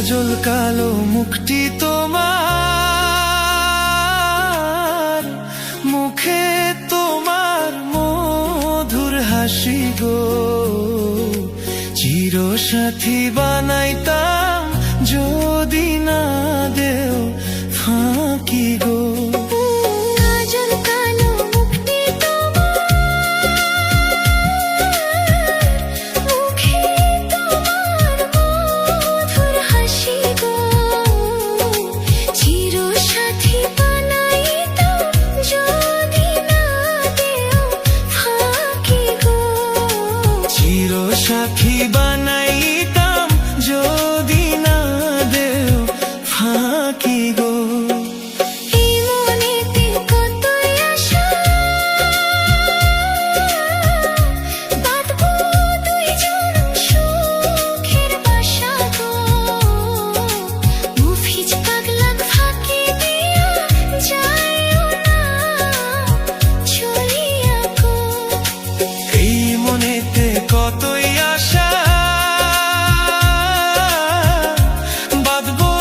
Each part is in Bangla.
কাজল কালো মুখটি তোমার, মুখে তোমার মধুর হাসি গো। চিরসাথী বানাইতাম যদি না দেও ফাঁকি গো। কাজল কালো মুখটি তোমার, মুখে তোমার মধুর হাসি গো। চিরসাথী বানাইতাম যদি না দেও ফাঁকি গো। চিরসাথী বানাইতাম যদি না দেও ফাঁকি গো। এই মনেতে কতই আশা, বাঁধবো দুইজন সুখের বাসা গো। মুফিজ পাগলাক ফাঁকি দিয়া যাইও না চলিয়া গো। এই মনেতে কতই আশা, বাঁধবো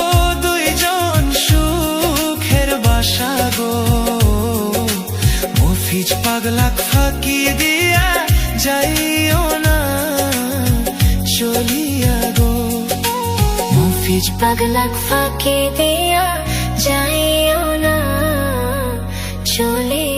দুইজন সুখের বাসা গো। মফিজ পাগলাক ফাঁকি দিয়া যাইও না চলিয়া গো। মুফিজ পাগলাক ফাঁকি দিয়া যাইও না চলিয়া